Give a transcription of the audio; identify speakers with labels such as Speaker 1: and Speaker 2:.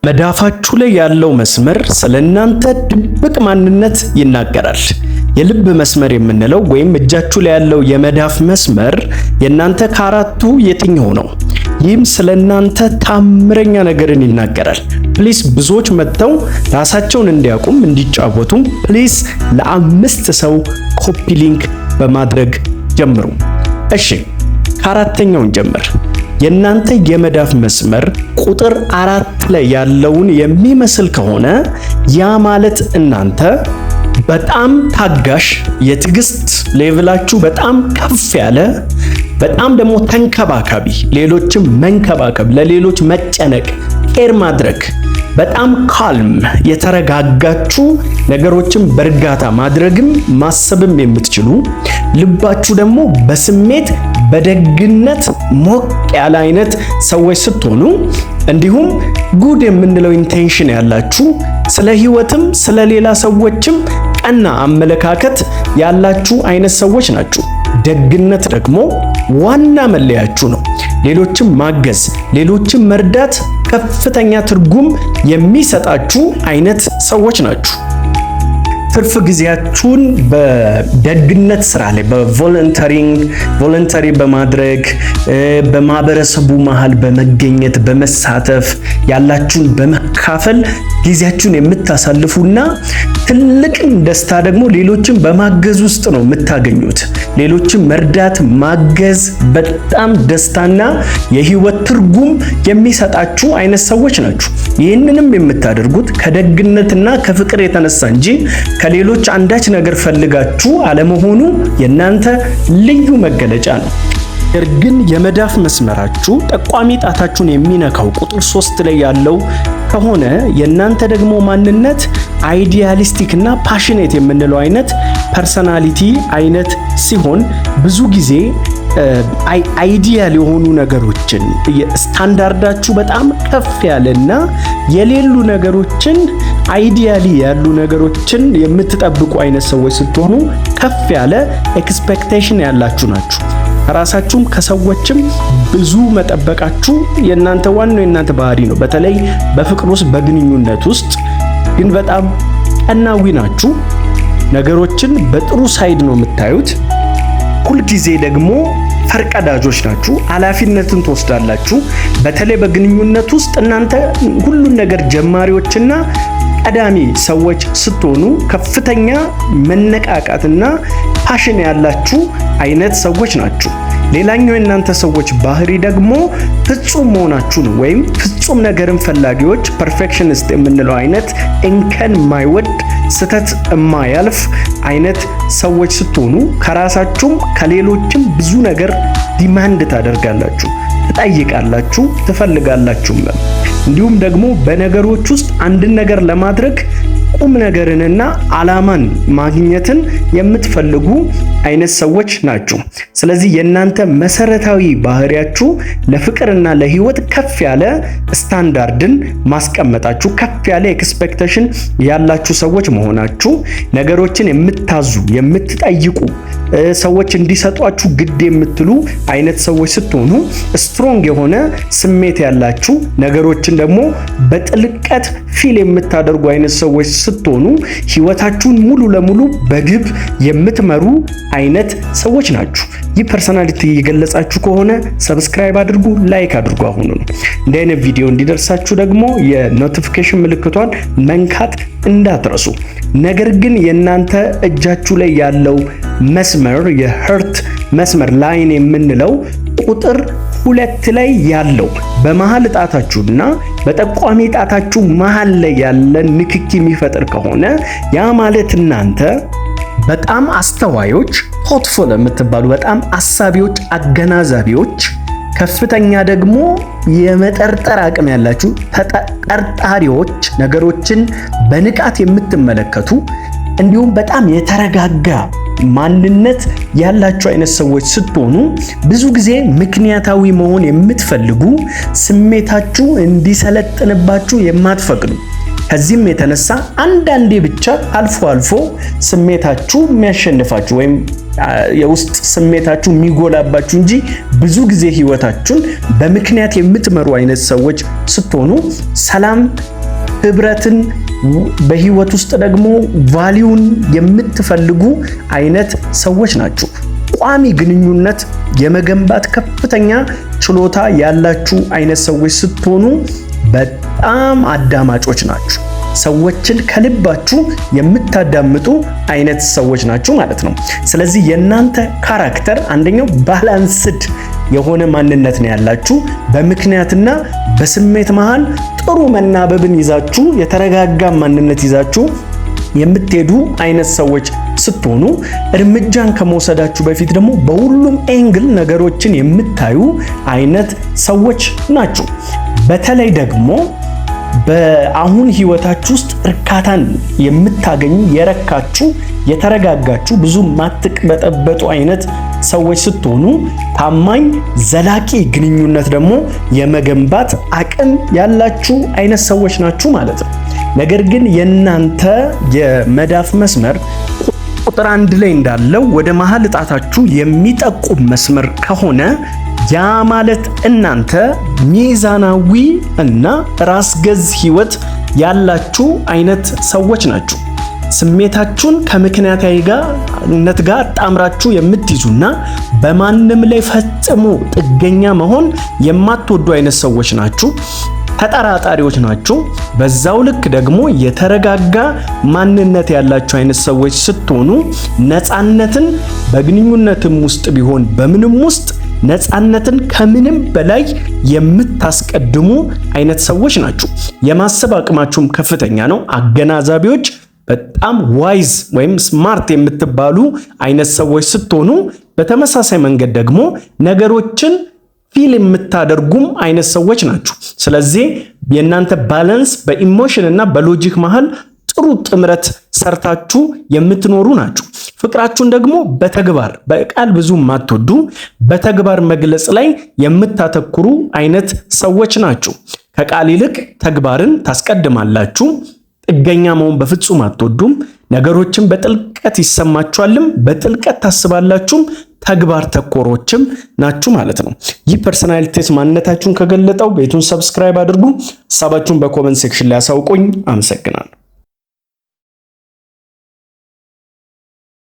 Speaker 1: መዳፋችሁ ላይ ያለው መስመር ስለናንተ ድብቅ ማንነት ይናገራል። የልብ መስመር የምንለው ወይም እጃችሁ ላይ ያለው የመዳፍ መስመር የናንተ ከአራቱ የትኛው ነው? ይህም ስለናንተ ታምረኛ ነገርን ይናገራል። ፕሊስ ብዙዎች መጥተው ራሳቸውን እንዲያውቁም እንዲጫወቱም ፕሊስ ለ5 ሰው ኮፒ ሊንክ በማድረግ ጀምሩ። እሺ ከአራተኛውን ጀምር። የናንተ የመዳፍ መስመር ቁጥር 4 ላይ ያለውን የሚመስል ከሆነ ያ ማለት እናንተ በጣም ታጋሽ፣ የትዕግስት ሌቭላችሁ በጣም ከፍ ያለ፣ በጣም ደግሞ ተንከባካቢ፣ ሌሎችም መንከባከብ፣ ለሌሎች መጨነቅ፣ ኬር ማድረግ፣ በጣም ካልም የተረጋጋችሁ ነገሮችን በእርጋታ ማድረግም ማሰብም የምትችሉ ልባችሁ ደግሞ በስሜት በደግነት ሞቅ ያለ አይነት ሰዎች ስትሆኑ እንዲሁም ጉድ የምንለው ኢንቴንሽን ያላችሁ ስለ ህይወትም ስለ ሌላ ሰዎችም ቀና አመለካከት ያላችሁ አይነት ሰዎች ናችሁ። ደግነት ደግሞ ዋና መለያችሁ ነው። ሌሎችን ማገዝ፣ ሌሎችን መርዳት ከፍተኛ ትርጉም የሚሰጣችሁ አይነት ሰዎች ናችሁ። ትርፍ ጊዜያችሁን በደግነት ስራ ላይ ቮለንተሪ በማድረግ በማህበረሰቡ መሃል በመገኘት በመሳተፍ ያላችሁን በመካፈል ጊዜያችሁን የምታሳልፉና ትልቅ ደስታ ደግሞ ሌሎችን በማገዝ ውስጥ ነው የምታገኙት። ሌሎችን መርዳት ማገዝ በጣም ደስታና የህይወት ትርጉም የሚሰጣችሁ አይነት ሰዎች ናችሁ። ይህንንም የምታደርጉት ከደግነትና ከፍቅር የተነሳ እንጂ ከሌሎች አንዳች ነገር ፈልጋችሁ አለመሆኑ የናንተ ልዩ መገለጫ ነው። ነገር ግን የመዳፍ መስመራችሁ ጠቋሚ ጣታችሁን የሚነካው ቁጥር 3 ላይ ያለው ከሆነ የናንተ ደግሞ ማንነት አይዲያሊስቲክ እና ፓሽኔት የምንለው አይነት ፐርሰናሊቲ አይነት ሲሆን ብዙ ጊዜ አይዲያል የሆኑ ነገሮችን ስታንዳርዳችሁ በጣም ከፍ ያለና የሌሉ ነገሮችን አይዲያሊ ያሉ ነገሮችን የምትጠብቁ አይነት ሰዎች ስትሆኑ ከፍ ያለ ኤክስፔክቴሽን ያላችሁ ናችሁ። ራሳችሁም ከሰዎችም ብዙ መጠበቃችሁ የናንተ ዋናው የናንተ ባህሪ ነው። በተለይ በፍቅር ውስጥ በግንኙነት ውስጥ ግን በጣም ቀናዊ ናችሁ። ነገሮችን በጥሩ ሳይድ ነው የምታዩት። ሁልጊዜ ደግሞ ፈርቀዳጆች ናችሁ። ኃላፊነትን ትወስዳላችሁ። በተለይ በግንኙነት ውስጥ እናንተ ሁሉን ነገር ጀማሪዎችና ቀዳሚ ሰዎች ስትሆኑ ከፍተኛ መነቃቃትና ፓሽን ያላችሁ አይነት ሰዎች ናችሁ። ሌላኛው የእናንተ ሰዎች ባህሪ ደግሞ ፍጹም መሆናችሁ ነው። ወይም ፍጹም ነገርን ፈላጊዎች፣ ፐርፌክሽኒስት የምንለው አይነት እንከን ማይወድ ስተት የማያልፍ አይነት ሰዎች ስትሆኑ ከራሳችሁም ከሌሎችም ብዙ ነገር ዲማንድ ታደርጋላችሁ፣ ትጠይቃላችሁ፣ ትፈልጋላችሁ። እንዲሁም ደግሞ በነገሮች ውስጥ አንድን ነገር ለማድረግ ቁም ነገርንና ዓላማን ማግኘትን የምትፈልጉ አይነት ሰዎች ናችሁ። ስለዚህ የእናንተ መሰረታዊ ባህሪያችሁ ለፍቅርና ለህይወት ከፍ ያለ ስታንዳርድን ማስቀመጣችሁ፣ ከፍ ያለ ኤክስፔክቴሽን ያላችሁ ሰዎች መሆናችሁ፣ ነገሮችን የምታዙ የምትጠይቁ ሰዎች እንዲሰጧችሁ ግድ የምትሉ አይነት ሰዎች ስትሆኑ ስትሮንግ የሆነ ስሜት ያላችሁ ነገሮችን ደግሞ በጥልቀት ፊል የምታደርጉ አይነት ሰዎች ስትሆኑ ህይወታችሁን ሙሉ ለሙሉ በግብ የምትመሩ አይነት ሰዎች ናችሁ። ይህ ፐርሰናሊቲ እየገለጻችሁ ከሆነ ሰብስክራይብ አድርጉ፣ ላይክ አድርጉ። አሁን ነው እንዲህ አይነት ቪዲዮ እንዲደርሳችሁ ደግሞ የኖቲፊኬሽን ምልክቷን መንካት እንዳትረሱ። ነገር ግን የናንተ እጃችሁ ላይ ያለው መስመር የህርት መስመር ላይን የምንለው ቁጥር 2 ላይ ያለው በመሃል ጣታችሁና በጠቋሚ ጣታችሁ መሃል ላይ ያለ ንክኪ የሚፈጥር ከሆነ ያ ማለት እናንተ በጣም አስተዋዮች፣ ቶትፉል የምትባሉ በጣም አሳቢዎች፣ አገናዛቢዎች፣ ከፍተኛ ደግሞ የመጠርጠር አቅም ያላችሁ ተጠርጣሪዎች፣ ነገሮችን በንቃት የምትመለከቱ እንዲሁም በጣም የተረጋጋ ማንነት ያላችሁ አይነት ሰዎች ስትሆኑ ብዙ ጊዜ ምክንያታዊ መሆን የምትፈልጉ፣ ስሜታችሁ እንዲሰለጥንባችሁ የማትፈቅዱ፣ ከዚህም የተነሳ አንዳንዴ ብቻ አልፎ አልፎ ስሜታችሁ የሚያሸንፋችሁ ወይም የውስጥ ስሜታችሁ የሚጎላባችሁ እንጂ ብዙ ጊዜ ህይወታችሁን በምክንያት የምትመሩ አይነት ሰዎች ስትሆኑ ሰላም ህብረትን በህይወት ውስጥ ደግሞ ቫልዩን የምትፈልጉ አይነት ሰዎች ናችሁ። ቋሚ ግንኙነት የመገንባት ከፍተኛ ችሎታ ያላችሁ አይነት ሰዎች ስትሆኑ በጣም አዳማጮች ናችሁ። ሰዎችን ከልባችሁ የምታዳምጡ አይነት ሰዎች ናችሁ ማለት ነው። ስለዚህ የእናንተ ካራክተር አንደኛው ባላንስድ የሆነ ማንነት ነው ያላችሁ። በምክንያትና በስሜት መሃል ጥሩ መናበብን ይዛችሁ የተረጋጋ ማንነት ይዛችሁ የምትሄዱ አይነት ሰዎች ስትሆኑ እርምጃን ከመውሰዳችሁ በፊት ደግሞ በሁሉም ኤንግል ነገሮችን የምታዩ አይነት ሰዎች ናችሁ። በተለይ ደግሞ በአሁን ህይወታችሁ ውስጥ እርካታን የምታገኙ የረካችሁ የተረጋጋችሁ ብዙ ማትቅበጠበጡ አይነት ሰዎች ስትሆኑ ታማኝ ዘላቂ ግንኙነት ደግሞ የመገንባት አቅም ያላችሁ አይነት ሰዎች ናችሁ ማለት ነው። ነገር ግን የእናንተ የመዳፍ መስመር ቁጥር 1 ላይ እንዳለው ወደ መሃል ጣታችሁ የሚጠቁም መስመር ከሆነ ያ ማለት እናንተ ሚዛናዊ እና ራስ ገዝ ህይወት ያላችሁ አይነት ሰዎች ናችሁ። ስሜታችሁን ከምክንያታዊነት ጋር ጣምራችሁ የምትይዙና በማንም ላይ ፈጽሞ ጥገኛ መሆን የማትወዱ አይነት ሰዎች ናችሁ። ተጠራጣሪዎች ናችሁ። በዛው ልክ ደግሞ የተረጋጋ ማንነት ያላችሁ አይነት ሰዎች ስትሆኑ ነፃነትን በግንኙነትም ውስጥ ቢሆን በምንም ውስጥ ነፃነትን ከምንም በላይ የምታስቀድሙ አይነት ሰዎች ናችሁ። የማሰብ አቅማችሁም ከፍተኛ ነው። አገናዛቢዎች፣ በጣም ዋይዝ ወይም ስማርት የምትባሉ አይነት ሰዎች ስትሆኑ በተመሳሳይ መንገድ ደግሞ ነገሮችን ፊል የምታደርጉም አይነት ሰዎች ናችሁ። ስለዚህ የእናንተ ባላንስ በኢሞሽን እና በሎጂክ መሃል ጥሩ ጥምረት ሰርታችሁ የምትኖሩ ናችሁ። ፍቅራችሁን ደግሞ በተግባር በቃል ብዙ ማትወዱ በተግባር መግለጽ ላይ የምታተኩሩ አይነት ሰዎች ናችሁ። ከቃል ይልቅ ተግባርን ታስቀድማላችሁ። ጥገኛ መሆን በፍጹም አትወዱም። ነገሮችን በጥልቀት ይሰማችኋልም፣ በጥልቀት ታስባላችሁም፣ ተግባር ተኮሮችም ናችሁ ማለት ነው። ይህ ፐርሰናሊቲ ቴስት ማንነታችሁን ከገለጠው ቤቱን ሰብስክራይብ አድርጉ። ሐሳባችሁን በኮሜንት ሴክሽን ላይ አሳውቁኝ። አመሰግናለሁ።